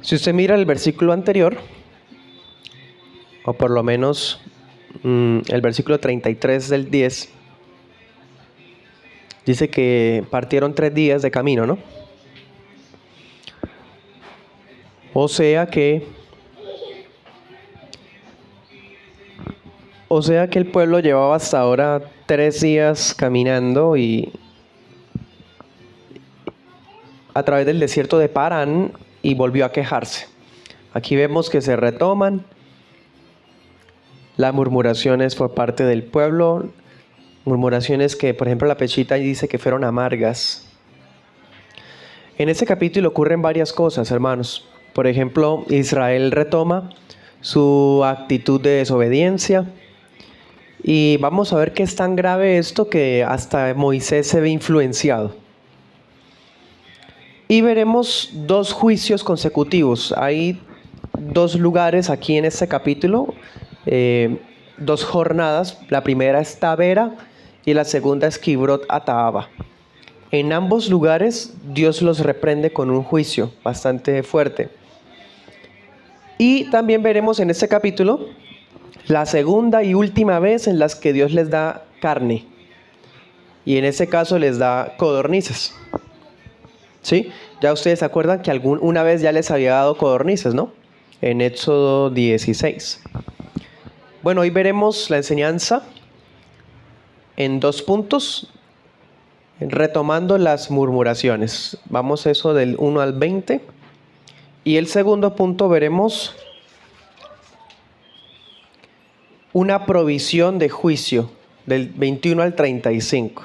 Si usted mira el versículo anterior, o por lo menos el versículo 33 del 10, dice que partieron 3 días de camino, ¿no? O sea que el pueblo llevaba hasta ahora 3 días caminando y a través del desierto de Parán y volvió a quejarse. Aquí vemos que se retoman las murmuraciones por parte del pueblo, murmuraciones que, por ejemplo, la Pechita dice que fueron amargas. En este capítulo ocurren varias cosas, hermanos. Por ejemplo, Israel retoma su actitud de desobediencia. Y vamos a ver que es tan grave esto que hasta Moisés se ve influenciado. Y veremos 2 juicios consecutivos. Hay 2 lugares aquí en este capítulo, 2 jornadas. La primera es Tabera y la segunda es Kibrot Hataava. En ambos lugares Dios los reprende con un juicio bastante fuerte. Y también veremos en este capítulo la segunda y última vez en las que Dios les da carne. Y en ese caso les da codornices. ¿Sí? Ya ustedes se acuerdan que una vez ya les había dado codornices, ¿no? En Éxodo 16. Bueno, hoy veremos la enseñanza en 2 puntos, retomando las murmuraciones. Vamos a eso del 1 al 20. Y el segundo punto veremos una provisión de juicio del 21 al 35.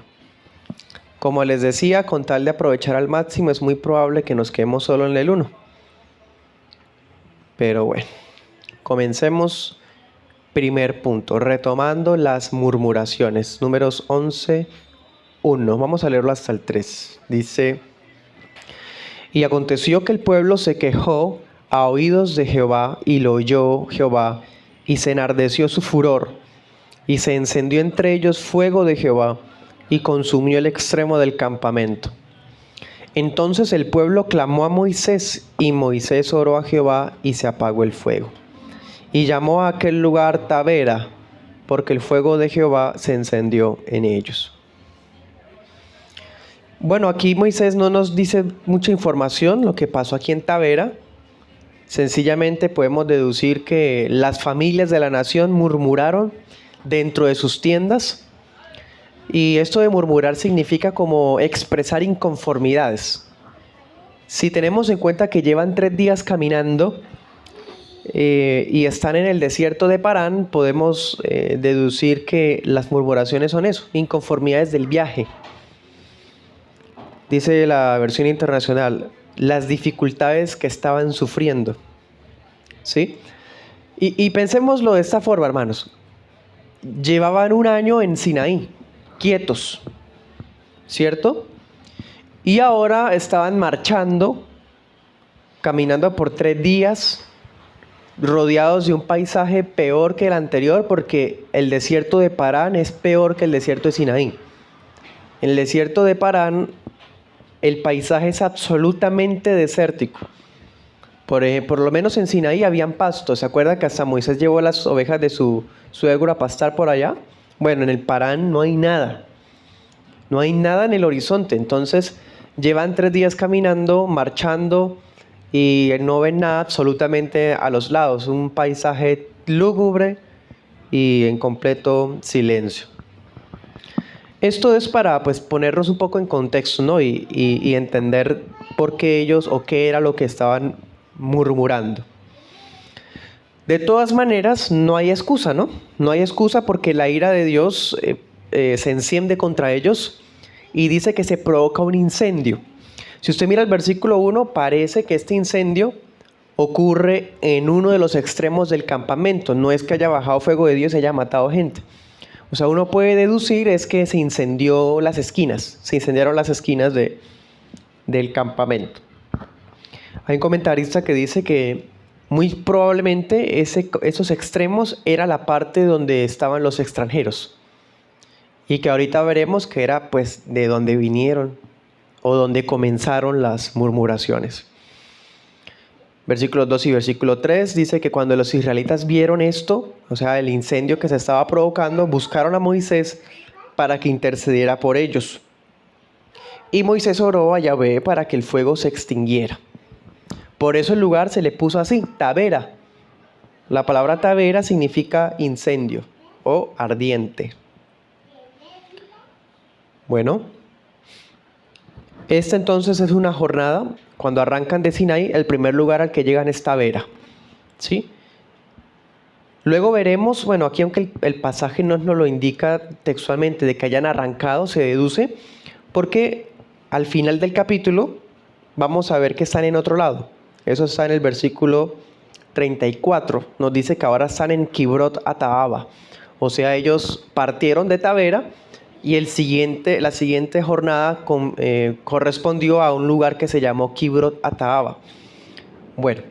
Como les decía, con tal de aprovechar al máximo, es muy probable que nos quedemos solo en el 1. Pero bueno, comencemos. Primer punto, retomando las murmuraciones. Números 11, 1. Vamos a leerlo hasta el 3. Dice: Y aconteció que el pueblo se quejó a oídos de Jehová, y lo oyó Jehová, y se enardeció su furor, y se encendió entre ellos fuego de Jehová, y consumió el extremo del campamento. Entonces el pueblo clamó a Moisés, y Moisés oró a Jehová, y se apagó el fuego. Y llamó a aquel lugar Tabera, porque el fuego de Jehová se encendió en ellos. Bueno, aquí Moisés no nos dice mucha información lo que pasó aquí en Tabera. Sencillamente podemos deducir que las familias de la nación murmuraron dentro de sus tiendas. Y esto de murmurar significa como expresar inconformidades. Si tenemos en cuenta que llevan 3 días caminando y están en el desierto de Parán, podemos deducir que las murmuraciones son eso, inconformidades del viaje. Dice la versión internacional, las dificultades que estaban sufriendo. ¿Sí? Y pensémoslo de esta forma, hermanos. Llevaban 1 año en Sinaí, quietos, ¿cierto? Y ahora estaban marchando, caminando por 3 días, rodeados de un paisaje peor que el anterior, porque el desierto de Parán es peor que el desierto de Sinaí. En el desierto de Parán, el paisaje es absolutamente desértico. Por lo menos en Sinaí habían pastos. ¿Se acuerda que hasta Moisés llevó las ovejas de su suegro a pastar por allá? Bueno, en el Parán no hay nada. No hay nada en el horizonte. Entonces llevan 3 días caminando, marchando y no ven nada absolutamente a los lados. Un paisaje lúgubre y en completo silencio. Esto es para ponernos un poco en contexto, ¿no? Y entender por qué ellos o qué era lo que estaban murmurando. De todas maneras, no hay excusa, ¿no? No hay excusa porque la ira de Dios se enciende contra ellos y dice que se provoca un incendio. Si usted mira el versículo 1, parece que este incendio ocurre en uno de los extremos del campamento. No es que haya bajado fuego de Dios y haya matado gente. O sea, uno puede deducir es que se incendiaron las esquinas del campamento. Hay un comentarista que dice que muy probablemente esos extremos era la parte donde estaban los extranjeros. Y que ahorita veremos que era de donde vinieron o donde comenzaron las murmuraciones. Versículo 2 y versículo 3 dice que cuando los israelitas vieron esto, o sea, el incendio que se estaba provocando, buscaron a Moisés para que intercediera por ellos. Y Moisés oró a Yahvé para que el fuego se extinguiera. Por eso el lugar se le puso así, Tabera. La palabra Tabera significa incendio o ardiente. Bueno, esta entonces es una jornada. Cuando arrancan de Sinaí, el primer lugar al que llegan es Tabera. ¿Sí? Luego veremos, bueno, aquí aunque el pasaje no nos lo indica textualmente de que hayan arrancado, se deduce, porque al final del capítulo vamos a ver que están en otro lado. Eso está en el versículo 34. Nos dice que ahora están en Kibrot Ataaba. O sea, ellos partieron de Tabera y la siguiente jornada correspondió a un lugar que se llamó Kibrot Ataaba. Bueno,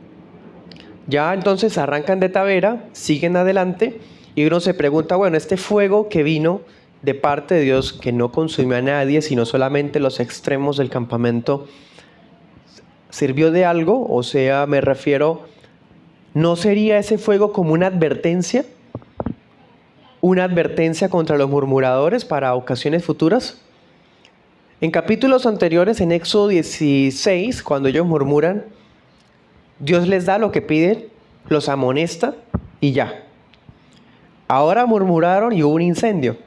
ya entonces arrancan de Tabera, siguen adelante y uno se pregunta, bueno, este fuego que vino de parte de Dios, que no consumió a nadie, sino solamente los extremos del campamento, ¿sirvió de algo? O sea, me refiero, ¿no sería ese fuego como una advertencia? ¿Una advertencia contra los murmuradores para ocasiones futuras? En capítulos anteriores, en Éxodo 16, cuando ellos murmuran, Dios les da lo que piden, los amonesta y ya. Ahora murmuraron y hubo un incendio.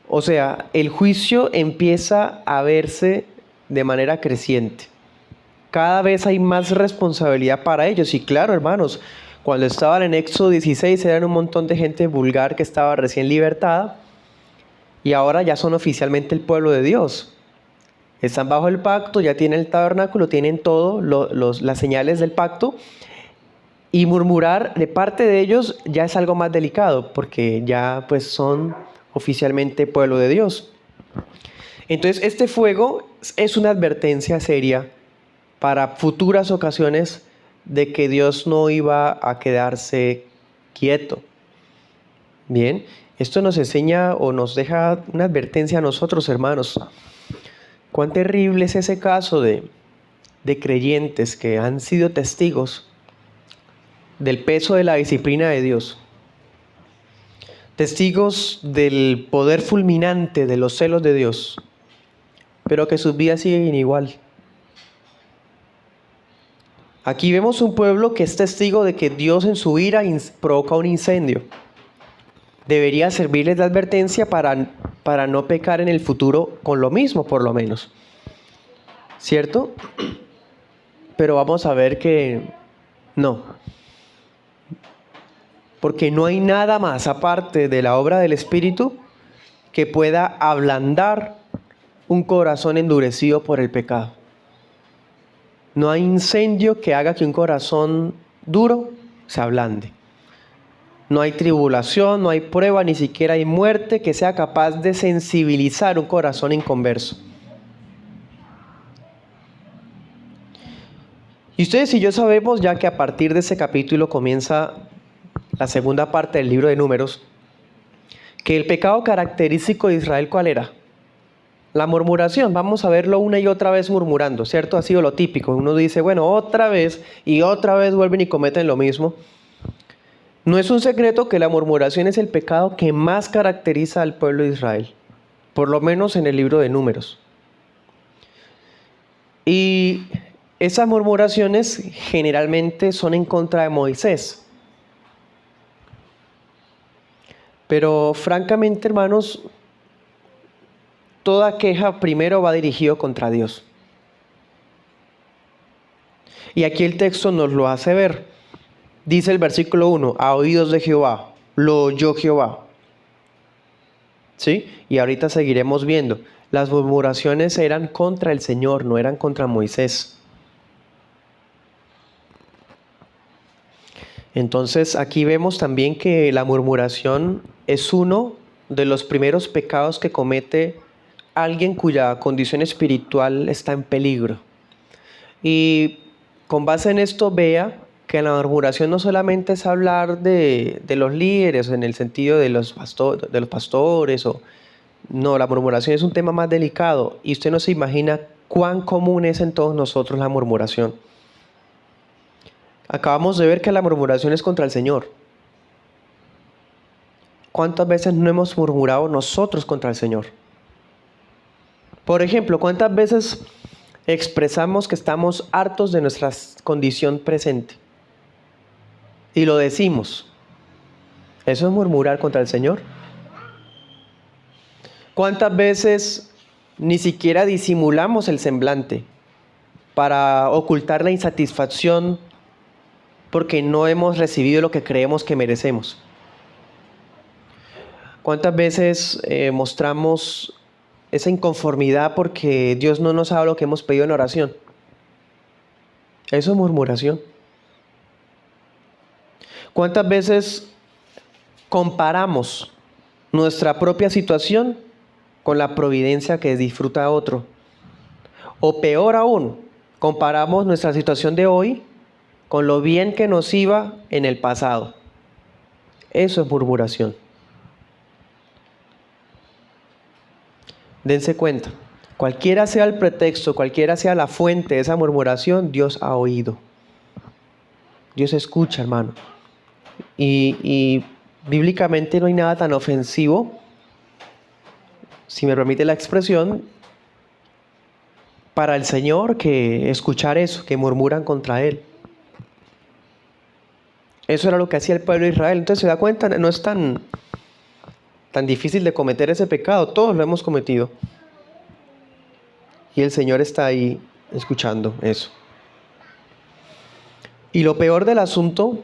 O sea, el juicio empieza a verse de manera creciente. Cada vez hay más responsabilidad para ellos. Y claro, hermanos, cuando estaban en Éxodo 16 eran un montón de gente vulgar que estaba recién libertada. Y ahora ya son oficialmente el pueblo de Dios. Están bajo el pacto, ya tienen el tabernáculo, tienen todo, las señales del pacto. Y murmurar de parte de ellos ya es algo más delicado, porque ya pues son oficialmente pueblo de Dios. Entonces este fuego es una advertencia seria para futuras ocasiones de que Dios no iba a quedarse quieto. Bien, esto nos enseña o nos deja una advertencia a nosotros, hermanos. Cuán terrible es ese caso de creyentes que han sido testigos del peso de la disciplina de Dios. Testigos del poder fulminante de los celos de Dios, pero que sus vidas siguen igual. Aquí vemos un pueblo que es testigo de que Dios en su ira provoca un incendio. Debería servirles de advertencia para no pecar en el futuro con lo mismo, por lo menos. ¿Cierto? Pero vamos a ver que no. Porque no hay nada más aparte de la obra del Espíritu que pueda ablandar un corazón endurecido por el pecado. No hay incendio que haga que un corazón duro se ablande. No hay tribulación, no hay prueba, ni siquiera hay muerte que sea capaz de sensibilizar un corazón inconverso. Y ustedes y yo sabemos, ya que a partir de ese capítulo comienza la segunda parte del libro de Números, que el pecado característico de Israel, ¿cuál era? La murmuración. Vamos a verlo una y otra vez murmurando, ¿cierto? Ha sido lo típico. Uno dice, bueno, otra vez y otra vez vuelven y cometen lo mismo. No es un secreto que la murmuración es el pecado que más caracteriza al pueblo de Israel, por lo menos en el libro de Números. Y esas murmuraciones generalmente son en contra de Moisés. Pero francamente, hermanos, toda queja primero va dirigido contra Dios. Y aquí el texto nos lo hace ver. Dice el versículo 1, a oídos de Jehová, lo oyó Jehová. ¿Sí? Y ahorita seguiremos viendo. Las murmuraciones eran contra el Señor, no eran contra Moisés. Entonces aquí vemos también que la murmuración es uno de los primeros pecados que comete alguien cuya condición espiritual está en peligro. Y con base en esto vea que la murmuración no solamente es hablar de los líderes en el sentido de los pastores. No, la murmuración es un tema más delicado y usted no se imagina cuán común es en todos nosotros la murmuración. Acabamos de ver que la murmuración es contra el Señor. ¿Cuántas veces no hemos murmurado nosotros contra el Señor? Por ejemplo, ¿cuántas veces expresamos que estamos hartos de nuestra condición presente? Y lo decimos. ¿Eso es murmurar contra el Señor? ¿Cuántas veces ni siquiera disimulamos el semblante para ocultar la insatisfacción porque no hemos recibido lo que creemos que merecemos? ¿Cuántas veces mostramos esa inconformidad porque Dios no nos ha dado lo que hemos pedido en oración? Eso es murmuración. ¿Cuántas veces comparamos nuestra propia situación con la providencia que disfruta otro? O peor aún, comparamos nuestra situación de hoy con lo bien que nos iba en el pasado. Eso es murmuración. Dense cuenta, cualquiera sea el pretexto, cualquiera sea la fuente de esa murmuración, Dios ha oído. Dios escucha, hermano. Y bíblicamente no hay nada tan ofensivo, si me permite la expresión, para el Señor que escuchar eso, que murmuran contra Él. Eso era lo que hacía el pueblo de Israel. Entonces se da cuenta, no es tan difícil de cometer ese pecado. Todos lo hemos cometido. Y el Señor está ahí escuchando eso. Y lo peor del asunto,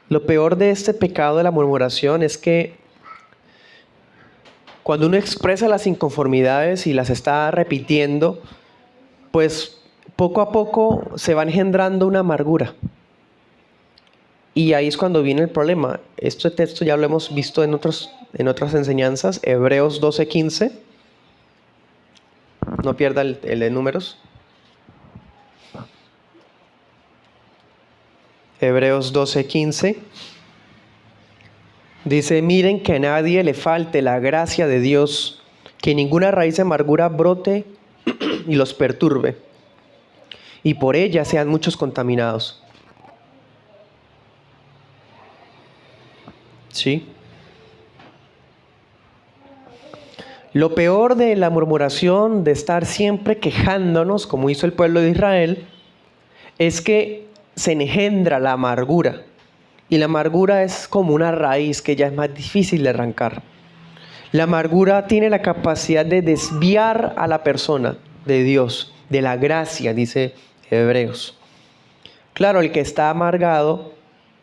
lo peor de este pecado de la murmuración es que cuando uno expresa las inconformidades y las está repitiendo, pues poco a poco se va engendrando una amargura. Y ahí es cuando viene el problema. Este texto ya lo hemos visto en otras enseñanzas, Hebreos 12:15. No pierda el de números. Hebreos 12:15. Dice, miren que a nadie le falte la gracia de Dios, que ninguna raíz de amargura brote y los perturbe, y por ella sean muchos contaminados. ¿Sí? Lo peor de la murmuración, de estar siempre quejándonos, como hizo el pueblo de Israel, es que se engendra la amargura. Y la amargura es como una raíz que ya es más difícil de arrancar. La amargura tiene la capacidad de desviar a la persona de Dios, de la gracia, dice Hebreos. Claro, el que está amargado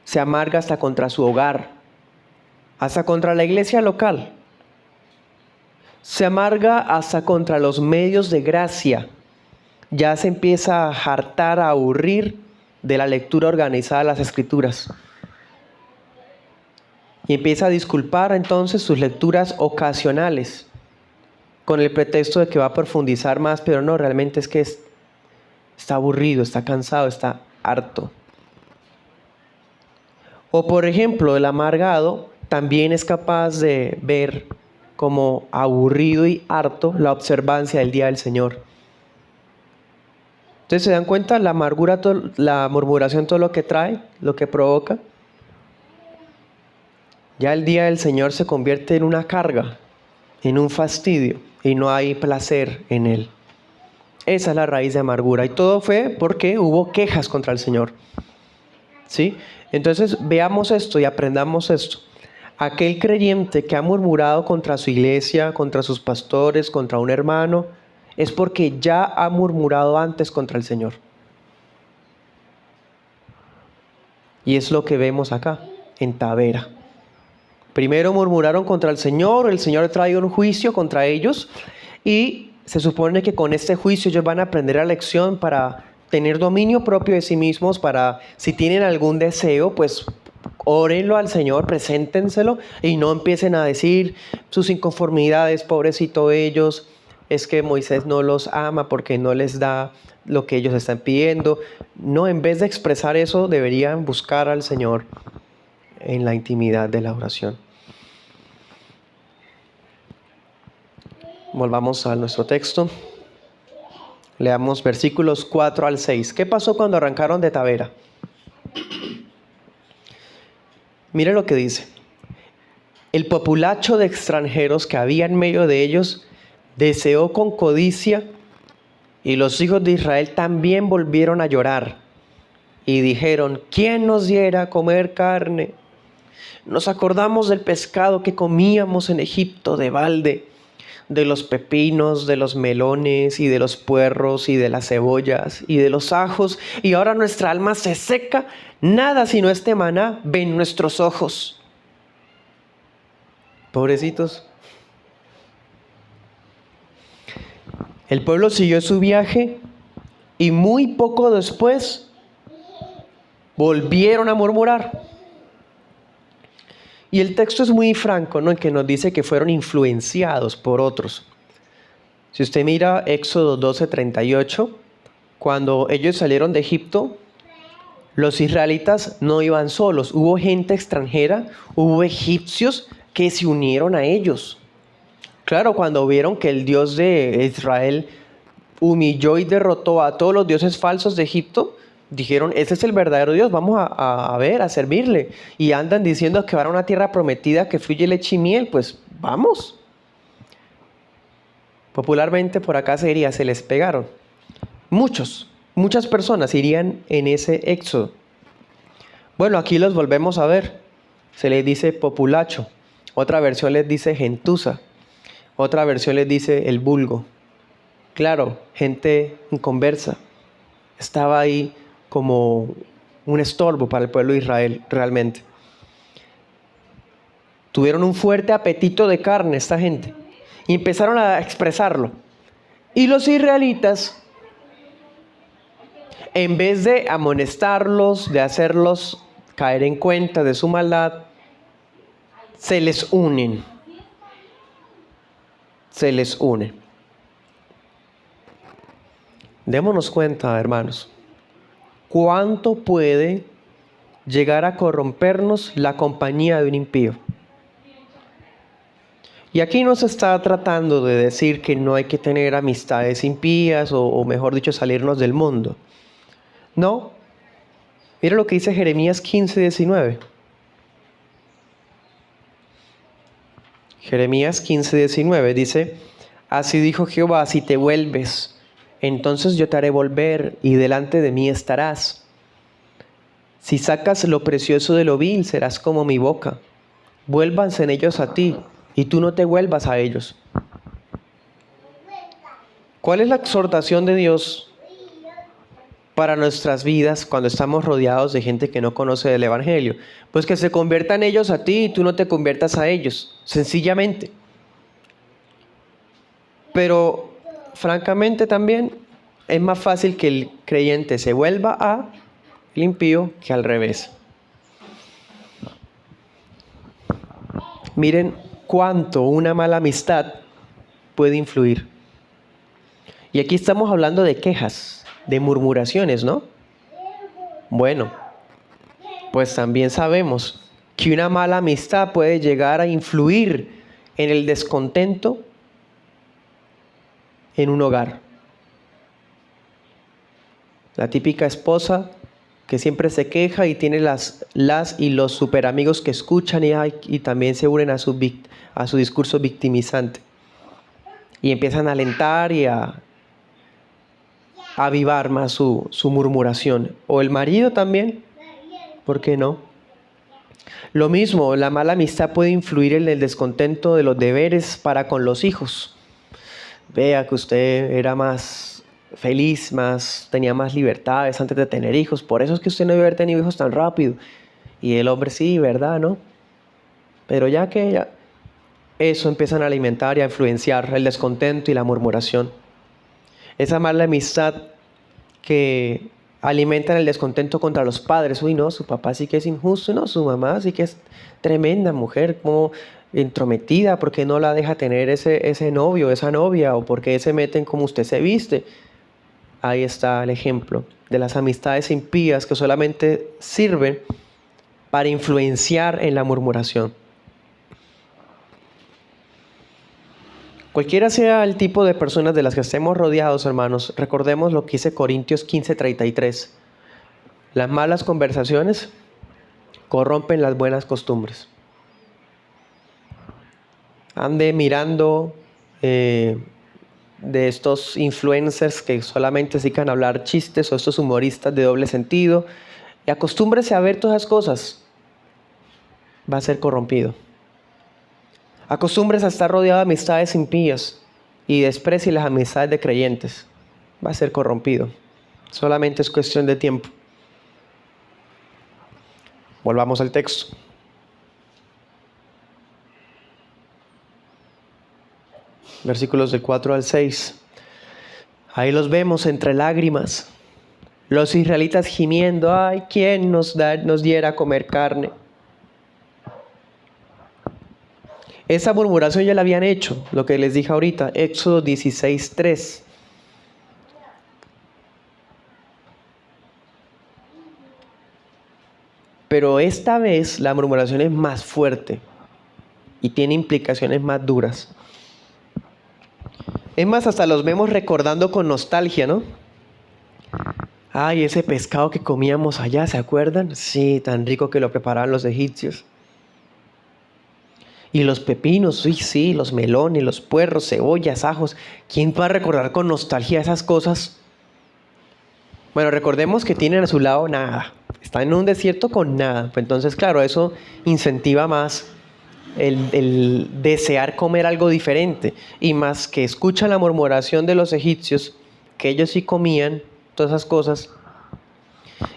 se amarga hasta contra su hogar, hasta contra la iglesia local. Se amarga hasta contra los medios de gracia. Ya se empieza a hartar, a aburrir de la lectura organizada de las Escrituras. Y empieza a disculpar entonces sus lecturas ocasionales con el pretexto de que va a profundizar más, pero no, realmente es que está aburrido, está cansado, está harto. O por ejemplo, el amargado también es capaz de ver como aburrido y harto la observancia del día del Señor. Entonces se dan cuenta la amargura, la murmuración, todo lo que trae, lo que provoca. Ya el día del Señor se convierte en una carga, en un fastidio, y no hay placer en él. Esa es la raíz de amargura. Y todo fue porque hubo quejas contra el Señor. ¿Sí? Entonces veamos esto y aprendamos esto. Aquel creyente que ha murmurado contra su iglesia, contra sus pastores, contra un hermano, es porque ya ha murmurado antes contra el Señor. Y es lo que vemos acá, en Tavera. Primero murmuraron contra el Señor trae un juicio contra ellos y se supone que con este juicio ellos van a aprender la lección para tener dominio propio de sí mismos, para si tienen algún deseo, pues órenlo al Señor, preséntenselo y no empiecen a decir sus inconformidades, pobrecito ellos, es que Moisés no los ama porque no les da lo que ellos están pidiendo. No, en vez de expresar eso, deberían buscar al Señor en la intimidad de la oración. Volvamos a nuestro texto. Leamos versículos 4 al 6. ¿Qué pasó cuando arrancaron de Tavera? Mire lo que dice. El populacho de extranjeros que había en medio de ellos deseó con codicia, y los hijos de Israel también volvieron a llorar y dijeron: ¿quién nos diera a comer carne? Nos acordamos del pescado que comíamos en Egipto de balde, de los pepinos, de los melones y de los puerros y de las cebollas y de los ajos, y ahora nuestra alma se seca, nada sino este maná ven nuestros ojos. Pobrecitos. El pueblo siguió su viaje y muy poco después volvieron a murmurar. Y el texto es muy franco, ¿no? En que nos dice que fueron influenciados por otros. Si usted mira Éxodo 12:38, cuando ellos salieron de Egipto, los israelitas no iban solos. Hubo gente extranjera, hubo egipcios que se unieron a ellos. Claro, cuando vieron que el Dios de Israel humilló y derrotó a todos los dioses falsos de Egipto, dijeron: ese es el verdadero Dios, vamos a servirle. Y andan diciendo que van a una tierra prometida que fluye leche y miel, pues vamos. Popularmente por acá se diría, se les pegaron. Muchas personas irían en ese éxodo. Bueno, aquí los volvemos a ver. Se les dice populacho. Otra versión les dice gentuza. Otra versión les dice el vulgo. Claro, gente inconversa. Estaba ahí como un estorbo para el pueblo de Israel, realmente. Tuvieron un fuerte apetito de carne esta gente y empezaron a expresarlo. Y los israelitas, en vez de amonestarlos, de hacerlos caer en cuenta de su maldad, se les unen. Se les unen. Démonos cuenta, hermanos, cuánto puede llegar a corrompernos la compañía de un impío. Y aquí no se está tratando de decir que no hay que tener amistades impías o mejor dicho, salirnos del mundo. No. Mira lo que dice Jeremías 15:19. Jeremías 15:19 dice: así dijo Jehová, si te vuelves, entonces yo te haré volver y delante de mí estarás. Si sacas lo precioso de lo vil, serás como mi boca. Vuélvanse en ellos a ti y tú no te vuelvas a ellos. ¿Cuál es la exhortación de Dios para nuestras vidas cuando estamos rodeados de gente que no conoce el Evangelio? Pues que se conviertan ellos a ti y tú no te conviertas a ellos, sencillamente. Pero francamente también es más fácil que el creyente se vuelva a el impío que al revés. Miren cuánto una mala amistad puede influir. Y aquí estamos hablando de quejas, de murmuraciones, ¿no? Bueno, pues también sabemos que una mala amistad puede llegar a influir en el descontento en un hogar. La típica esposa que siempre se queja y tiene las y los super amigos que escuchan y también se unen a su discurso victimizante. Y empiezan a alentar y a avivar más su murmuración. O el marido también, ¿por qué no? Lo mismo, la mala amistad puede influir en el descontento de los deberes para con los hijos. Vea que usted era más feliz, tenía más libertades antes de tener hijos, por eso es que usted no debe haber tenido hijos tan rápido. Y el hombre, sí, ¿verdad, no? Pero eso empiezan a alimentar y a influenciar el descontento y la murmuración. Esa mala amistad que alimenta el descontento contra los padres. Uy, no, su papá sí que es injusto, no, su mamá sí que es tremenda mujer, como entrometida, ¿por qué no la deja tener ese novio, esa novia? ¿O por qué se meten como usted se viste? Ahí está el ejemplo de las amistades impías que solamente sirven para influenciar en la murmuración. Cualquiera sea el tipo de personas de las que estemos rodeados, hermanos, recordemos lo que dice Corintios 15:33. Las malas conversaciones corrompen las buenas costumbres. Ande mirando de estos influencers que solamente se dedican a hablar chistes, o estos humoristas de doble sentido, y acostúmbrese a ver todas esas cosas. Va a ser corrompido. Acostúmbrese a estar rodeado de amistades impías y desprecie las amistades de creyentes. Va a ser corrompido. Solamente es cuestión de tiempo. Volvamos al texto. Versículos del 4 al 6. Ahí los vemos entre lágrimas. Los israelitas gimiendo: ay, ¿quién nos diera a comer carne? Esa murmuración ya la habían hecho, lo que les dije ahorita, Éxodo 16:3. Pero esta vez la murmuración es más fuerte y tiene implicaciones más duras. Es más, hasta los vemos recordando con nostalgia, ¿no? Ay, ese pescado que comíamos allá, ¿se acuerdan? Sí, tan rico que lo preparaban los egipcios. Y los pepinos, sí, los melones, los puerros, cebollas, ajos. ¿Quién va a recordar con nostalgia esas cosas? Bueno, recordemos que tienen a su lado nada. Están en un desierto con nada. Pues entonces, claro, eso incentiva más el desear comer algo diferente. Y más que escuchan la murmuración de los egipcios, que ellos sí comían todas esas cosas.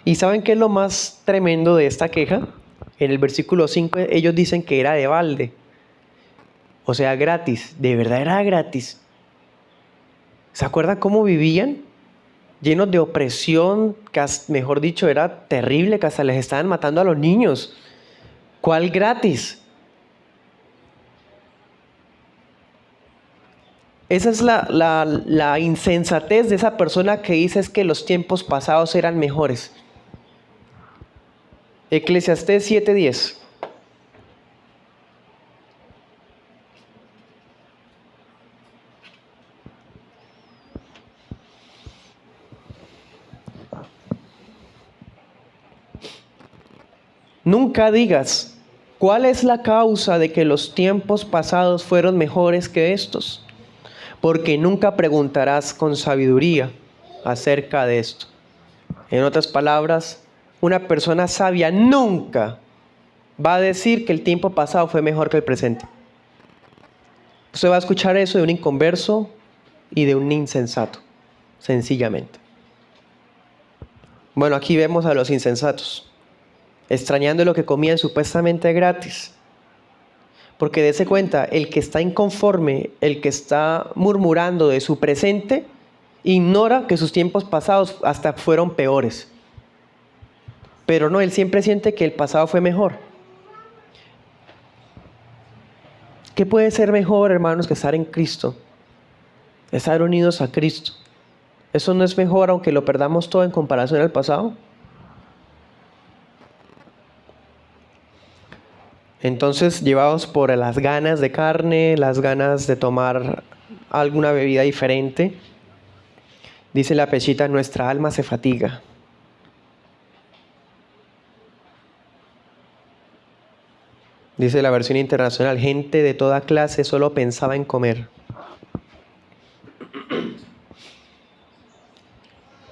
¿Y saben qué es lo más tremendo de esta queja? En el versículo 5 ellos dicen que era de balde. O sea, gratis. De verdad era gratis. ¿Se acuerdan cómo vivían? Llenos de opresión, que mejor dicho, era terrible, que hasta les estaban matando a los niños. ¿Cuál gratis? Esa es la insensatez de esa persona que dice es que los tiempos pasados eran mejores. Eclesiastés 7:10. Nunca digas, ¿cuál es la causa de que los tiempos pasados fueron mejores que estos? Porque nunca preguntarás con sabiduría acerca de esto. En otras palabras, una persona sabia nunca va a decir que el tiempo pasado fue mejor que el presente. Usted va a escuchar eso de un inconverso y de un insensato, sencillamente. Bueno, aquí vemos a los insensatos, extrañando lo que comían supuestamente gratis. Porque dése cuenta, el que está inconforme, el que está murmurando de su presente, ignora que sus tiempos pasados hasta fueron peores. Pero no, él siempre siente que el pasado fue mejor. ¿Qué puede ser mejor, hermanos, que estar en Cristo? Estar unidos a Cristo. ¿Eso no es mejor aunque lo perdamos todo en comparación al pasado? Entonces, llevados por las ganas de carne, las ganas de tomar alguna bebida diferente, dice la Peshita, nuestra alma se fatiga. Dice la versión internacional, gente de toda clase solo pensaba en comer.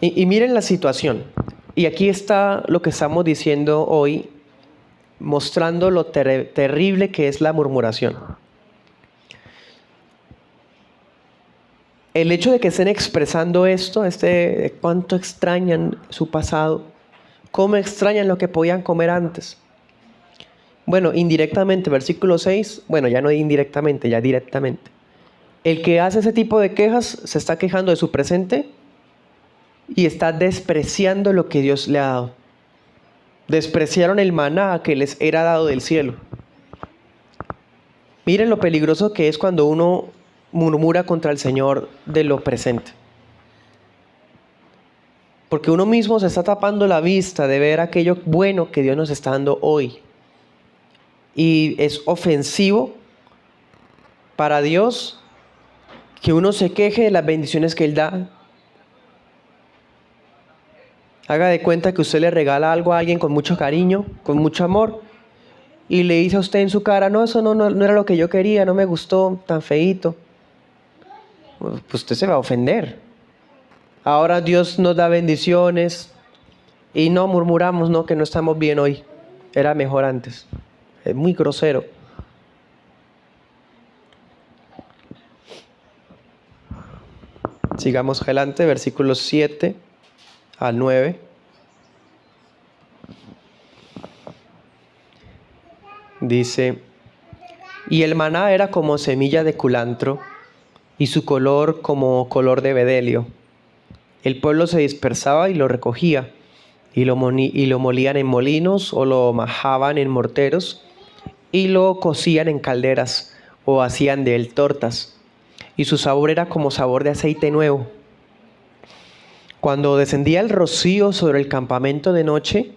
Y miren la situación. Y aquí está lo que estamos diciendo hoy, mostrando lo terrible que es la murmuración. El hecho de que estén expresando esto, de cuánto extrañan su pasado, cómo extrañan lo que podían comer antes. Bueno, indirectamente, versículo 6, bueno, ya no indirectamente, ya directamente. El que hace ese tipo de quejas se está quejando de su presente y está despreciando lo que Dios le ha dado. Despreciaron el maná que les era dado del cielo. Miren lo peligroso que es cuando uno murmura contra el Señor de lo presente. Porque uno mismo se está tapando la vista de ver aquello bueno que Dios nos está dando hoy. Y es ofensivo para Dios que uno se queje de las bendiciones que Él da. Haga de cuenta que usted le regala algo a alguien con mucho cariño, con mucho amor, y le dice a usted en su cara, no, eso no era lo que yo quería, no me gustó, tan feíto. Pues usted se va a ofender. Ahora Dios nos da bendiciones y no murmuramos, no, que no estamos bien hoy. Era mejor antes. Es muy grosero. Sigamos adelante, versículos 7 al 9. Dice, y el maná era como semilla de culantro, y su color como color de bedelio. El pueblo se dispersaba y lo recogía, y lo molían en molinos, o lo majaban en morteros, y lo cocían en calderas, o hacían de él tortas, y su sabor era como sabor de aceite nuevo. Cuando descendía el rocío sobre el campamento de noche,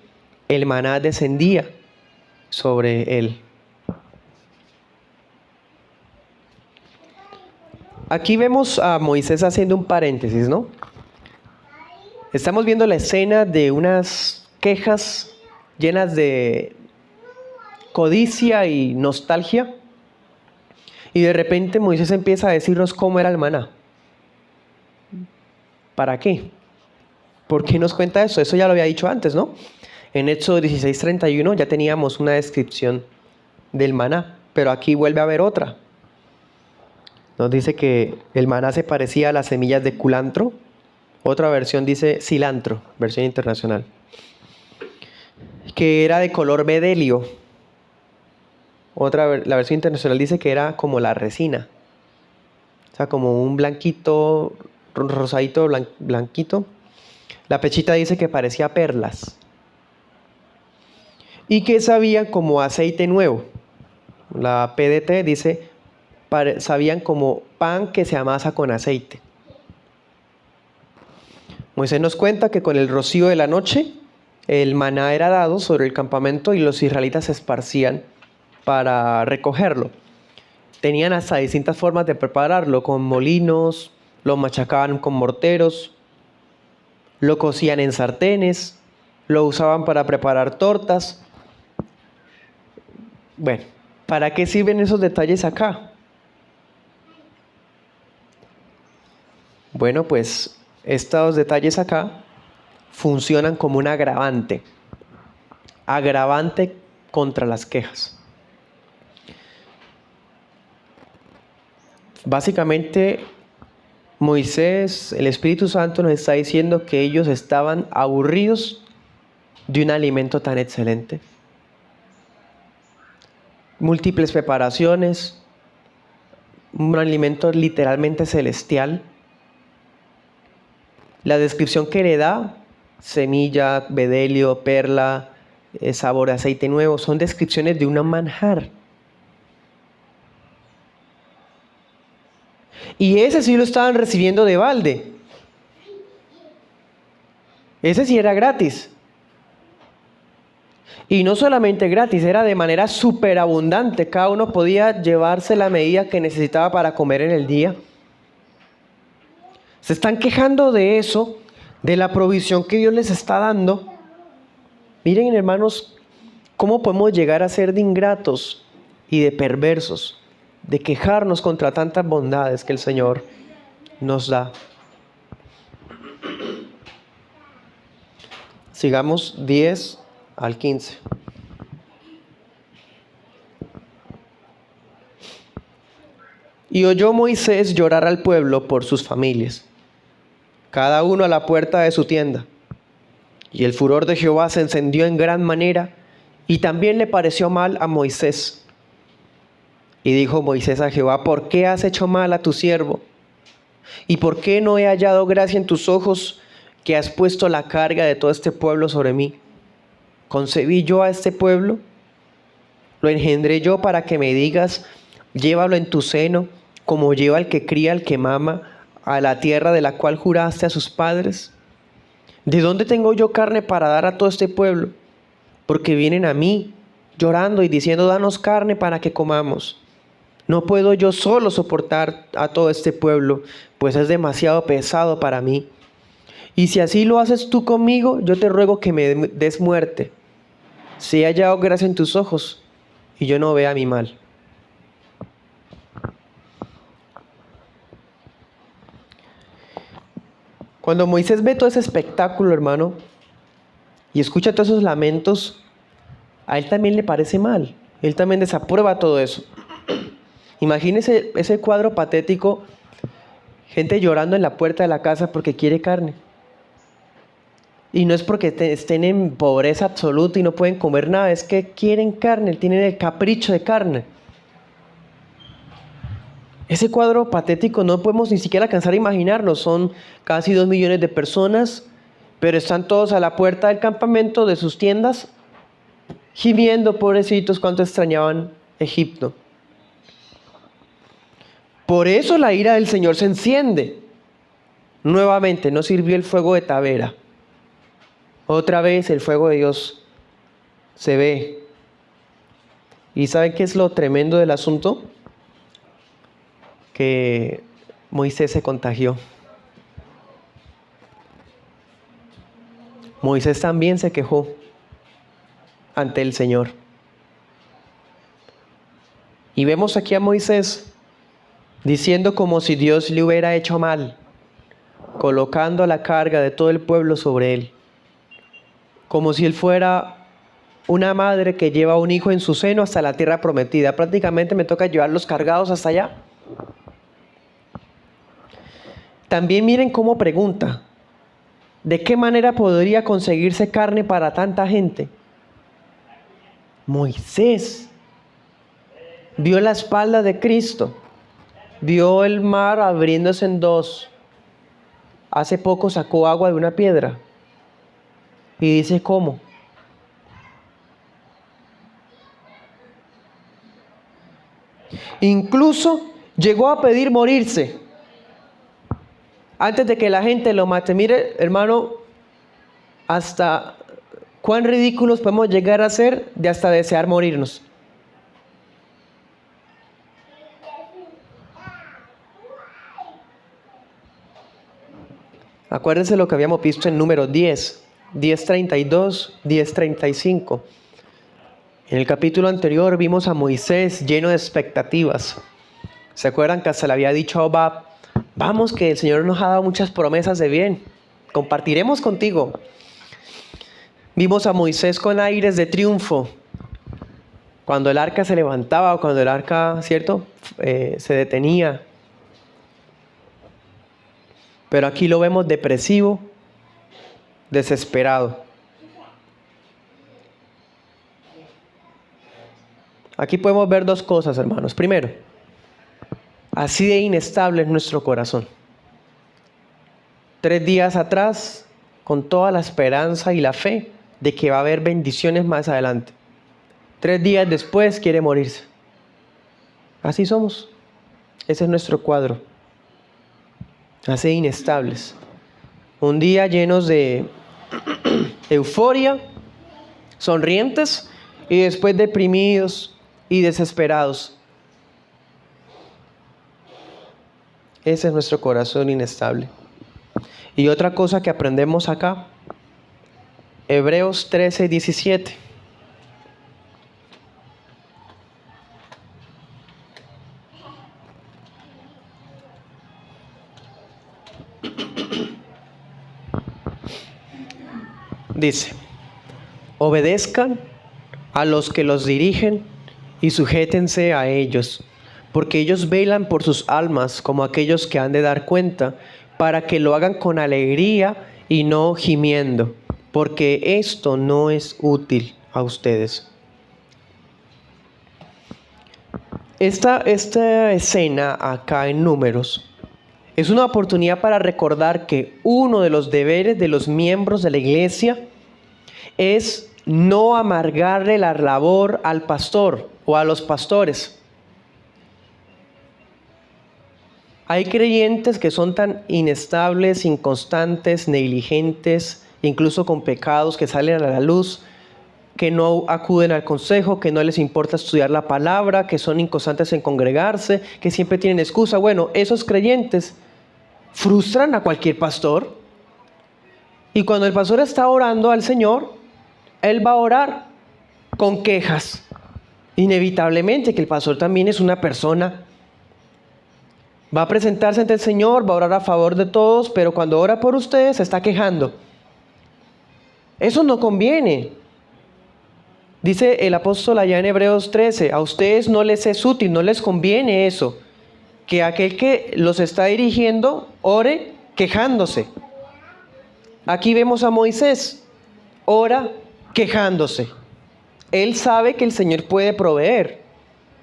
el maná descendía sobre él. Aquí vemos a Moisés haciendo un paréntesis, ¿no? Estamos viendo la escena de unas quejas llenas de codicia y nostalgia. Y de repente Moisés empieza a decirnos cómo era el maná. ¿Para qué? ¿Por qué nos cuenta eso? Eso ya lo había dicho antes, ¿no? En Éxodo 16:31 ya teníamos una descripción del maná, pero aquí vuelve a haber otra. Nos dice que el maná se parecía a las semillas de culantro. Otra versión dice cilantro, versión internacional. Que era de color bedelio. La versión internacional dice que era como la resina. O sea, como un blanquito, rosadito, blanquito. La pechita dice que parecía perlas. Y que sabían como aceite nuevo. La PDT dice, sabían como pan que se amasa con aceite. Moisés nos cuenta que con el rocío de la noche, el maná era dado sobre el campamento y los israelitas se esparcían para recogerlo. Tenían hasta distintas formas de prepararlo, con molinos, lo machacaban con morteros, lo cocían en sartenes, lo usaban para preparar tortas. Bueno, ¿para qué sirven esos detalles acá? Bueno, pues estos detalles acá funcionan como un agravante contra las quejas. Básicamente, Moisés, el Espíritu Santo nos está diciendo que ellos estaban aburridos de un alimento tan excelente. Múltiples preparaciones, un alimento literalmente celestial. La descripción que le da, semilla, bedelio, perla, sabor de aceite nuevo, son descripciones de un manjar. Y ese sí lo estaban recibiendo de balde. Ese sí era gratis. Y no solamente gratis, era de manera superabundante. Cada uno podía llevarse la medida que necesitaba para comer en el día. Se están quejando de eso, de la provisión que Dios les está dando. Miren, hermanos, cómo podemos llegar a ser de ingratos y de perversos, de quejarnos contra tantas bondades que el Señor nos da. Sigamos 10 al 15. Y oyó Moisés llorar al pueblo por sus familias, cada uno a la puerta de su tienda. Y el furor de Jehová se encendió en gran manera, y también le pareció mal a Moisés. Y dijo Moisés a Jehová: ¿por qué has hecho mal a tu siervo? ¿Y por qué no he hallado gracia en tus ojos, que has puesto la carga de todo este pueblo sobre mí? ¿Concebí yo a este pueblo? ¿Lo engendré yo para que me digas: llévalo en tu seno, como lleva el que cría al que mama, a la tierra de la cual juraste a sus padres? ¿De dónde tengo yo carne para dar a todo este pueblo? Porque vienen a mí llorando y diciendo: danos carne para que comamos. No puedo yo solo soportar a todo este pueblo, pues es demasiado pesado para mí. Y si así lo haces tú conmigo, yo te ruego que me des muerte. Si he hallado gracia en tus ojos y yo no vea mi mal. Cuando Moisés ve todo ese espectáculo, hermano, y escucha todos esos lamentos, a él también le parece mal. Él también desaprueba todo eso. Imagínese ese cuadro patético, gente llorando en la puerta de la casa porque quiere carne. Y no es porque estén en pobreza absoluta y no pueden comer nada, es que quieren carne, tienen el capricho de carne. Ese cuadro patético no podemos ni siquiera alcanzar a imaginarnos. Son casi 2 millones de personas, pero están todos a la puerta del campamento, de sus tiendas, gimiendo, pobrecitos, cuánto extrañaban Egipto. Por eso la ira del Señor se enciende. Nuevamente, no sirvió el fuego de Tavera. Otra vez el fuego de Dios se ve. ¿Y saben qué es lo tremendo del asunto? Que Moisés se contagió. Moisés también se quejó ante el Señor. Y vemos aquí a Moisés diciendo como si Dios le hubiera hecho mal, colocando la carga de todo el pueblo sobre él, como si él fuera una madre que lleva a un hijo en su seno hasta la tierra prometida. Prácticamente me toca llevarlos cargados hasta allá. También miren cómo pregunta, ¿de qué manera podría conseguirse carne para tanta gente? Moisés vio la espalda de Cristo, vio el mar abriéndose en dos. Hace poco sacó agua de una piedra. Y dice, ¿cómo? Incluso llegó a pedir morirse antes de que la gente lo mate. Mire, hermano, hasta cuán ridículos podemos llegar a ser de hasta desear morirnos. Acuérdense lo que habíamos visto en número 10, 10:32, 10:35. En el capítulo anterior vimos a Moisés lleno de expectativas. ¿Se acuerdan que hasta le había dicho a Obab, vamos que el Señor nos ha dado muchas promesas de bien, compartiremos contigo? Vimos a Moisés con aires de triunfo, cuando el arca se levantaba, cuando el arca, ¿cierto?, se detenía. Pero aquí lo vemos depresivo, desesperado. Aquí podemos ver dos cosas, hermanos. Primero, así de inestable es nuestro corazón. 3 días atrás, con toda la esperanza y la fe de que va a haber bendiciones más adelante. 3 días después quiere morirse. Así somos. Ese es nuestro cuadro. Así de inestables. Un día llenos de euforia, sonrientes, y después deprimidos y desesperados. Ese es nuestro corazón inestable. Y otra cosa que aprendemos acá, Hebreos 13:17. Dice, obedezcan a los que los dirigen y sujétense a ellos, porque ellos velan por sus almas como aquellos que han de dar cuenta, para que lo hagan con alegría y no gimiendo, porque esto no es útil a ustedes. Esta escena acá en Números es una oportunidad para recordar que uno de los deberes de los miembros de la iglesia es no amargarle la labor al pastor o a los pastores. Hay creyentes que son tan inestables, inconstantes, negligentes, incluso con pecados que salen a la luz, que no acuden al consejo, que no les importa estudiar la palabra, que son inconstantes en congregarse, que siempre tienen excusa. Bueno, esos creyentes frustran a cualquier pastor. Y cuando el pastor está orando al Señor, él va a orar con quejas. Inevitablemente que el pastor también es una persona. Va a presentarse ante el Señor, va a orar a favor de todos, pero cuando ora por ustedes se está quejando. Eso no conviene. Dice el apóstol allá en Hebreos 13, a ustedes no les es útil, no les conviene eso. Que aquel que los está dirigiendo ore quejándose. Aquí vemos a Moisés, ora quejándose. Él sabe que el Señor puede proveer,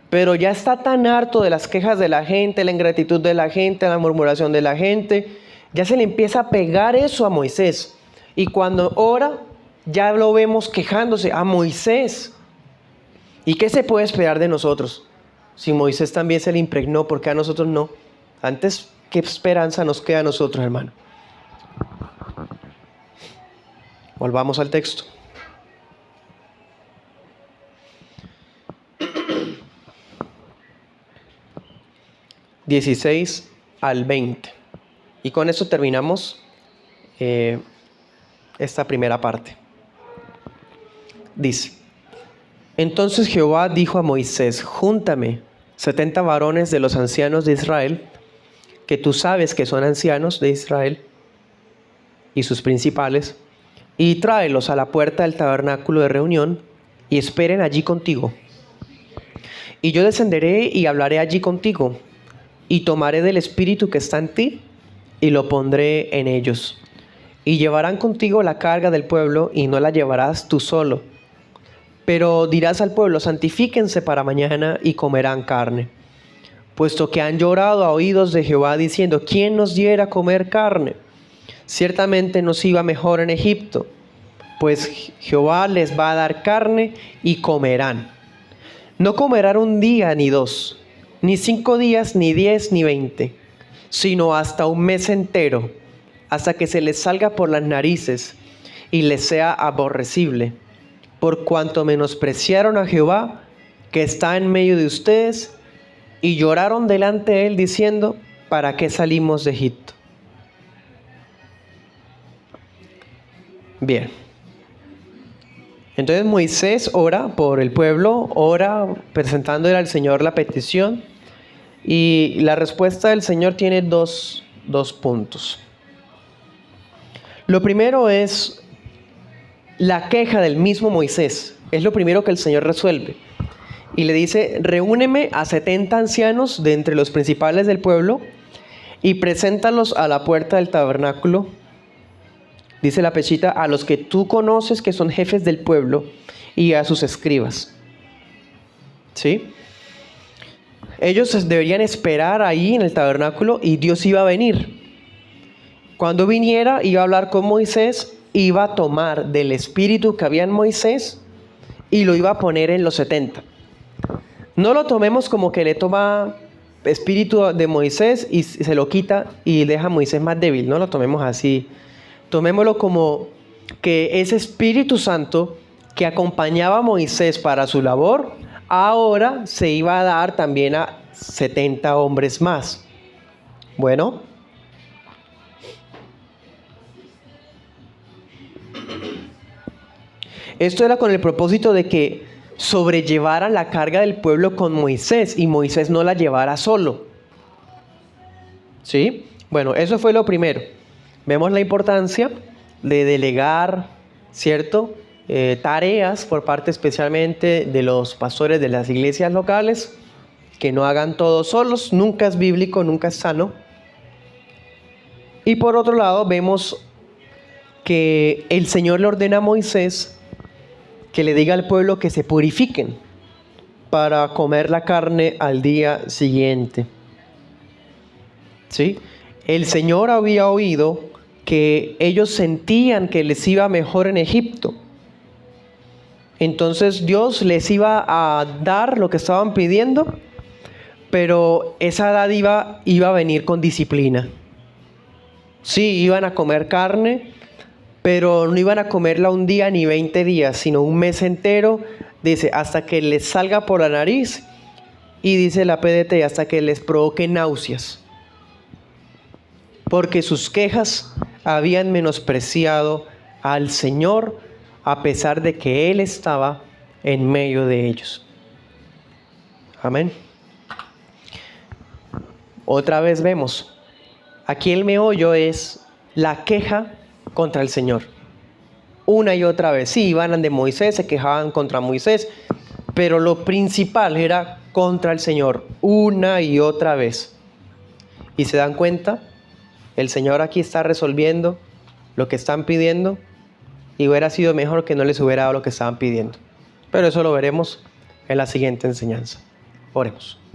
pero ya está tan harto de las quejas de la gente, la ingratitud de la gente, la murmuración de la gente. Ya se le empieza a pegar eso a Moisés. Y cuando ora, ya lo vemos quejándose a Moisés. ¿Y qué se puede esperar de nosotros? Si Moisés también se le impregnó, ¿por qué a nosotros no? Antes, ¿qué esperanza nos queda a nosotros, hermano? Volvamos al texto. ...16 al 20. Y con eso terminamos esta primera parte. Dice: Entonces Jehová dijo a Moisés: Júntame 70 varones de los ancianos de Israel, que tú sabes que son ancianos de Israel, y sus principales, y tráelos a la puerta del tabernáculo de reunión, y esperen allí contigo. Y yo descenderé y hablaré allí contigo, y tomaré del espíritu que está en ti, y lo pondré en ellos. Y llevarán contigo la carga del pueblo, y no la llevarás tú solo. Pero dirás al pueblo: santifíquense para mañana, y comerán carne. Puesto que han llorado a oídos de Jehová, diciendo: ¿quién nos diera a comer carne? Ciertamente nos iba mejor en Egipto. Pues Jehová les va a dar carne, y comerán. No comerán un día ni dos, ni 5 días, ni 10, ni 20, sino hasta un mes entero, hasta que se les salga por las narices y les sea aborrecible, por cuanto menospreciaron a Jehová, que está en medio de ustedes, y lloraron delante de él, diciendo: ¿para qué salimos de Egipto? Bien. Entonces Moisés ora por el pueblo, ora presentándole al Señor la petición, y la respuesta del Señor tiene dos puntos. Lo primero es la queja del mismo Moisés. Es lo primero que el Señor resuelve. Y le dice: reúneme a 70 ancianos de entre los principales del pueblo y preséntalos a la puerta del tabernáculo. Dice la pechita: a los que tú conoces que son jefes del pueblo, y a sus escribas. ¿Sí? Ellos deberían esperar ahí en el tabernáculo, y Dios iba a venir. Cuando viniera, iba a hablar con Moisés, iba a tomar del espíritu que había en Moisés y lo iba a poner en los 70. No lo tomemos como que le toma espíritu de Moisés y se lo quita y deja a Moisés más débil. No lo tomemos así. Tomémoslo como que ese Espíritu Santo que acompañaba a Moisés para su labor, ahora se iba a dar también a 70 hombres más. Bueno. Esto era con el propósito de que sobrellevaran la carga del pueblo con Moisés, y Moisés no la llevara solo. ¿Sí? Bueno, eso fue lo primero. Vemos la importancia de delegar, ¿cierto?, tareas por parte especialmente de los pastores de las iglesias locales, que no hagan todo solos. Nunca es bíblico, nunca es sano. Y por otro lado vemos que el Señor le ordena a Moisés que le diga al pueblo que se purifiquen para comer la carne al día siguiente. ¿Sí? El Señor había oído que ellos sentían que les iba mejor en Egipto. Entonces Dios les iba a dar lo que estaban pidiendo, pero esa dádiva iba a venir con disciplina. Sí, iban a comer carne, pero no iban a comerla un día ni 20 días, sino un mes entero, dice, hasta que les salga por la nariz, y dice la PDT, hasta que les provoque náuseas. Porque sus quejas habían menospreciado al Señor a pesar de que Él estaba en medio de ellos. Amén. Otra vez vemos, aquí el meollo es la queja contra el Señor. Una y otra vez, sí, iban de Moisés, se quejaban contra Moisés, pero lo principal era contra el Señor, una y otra vez. ¿Y se dan cuenta? El Señor aquí está resolviendo lo que están pidiendo, y hubiera sido mejor que no les hubiera dado lo que estaban pidiendo. Pero eso lo veremos en la siguiente enseñanza. Oremos.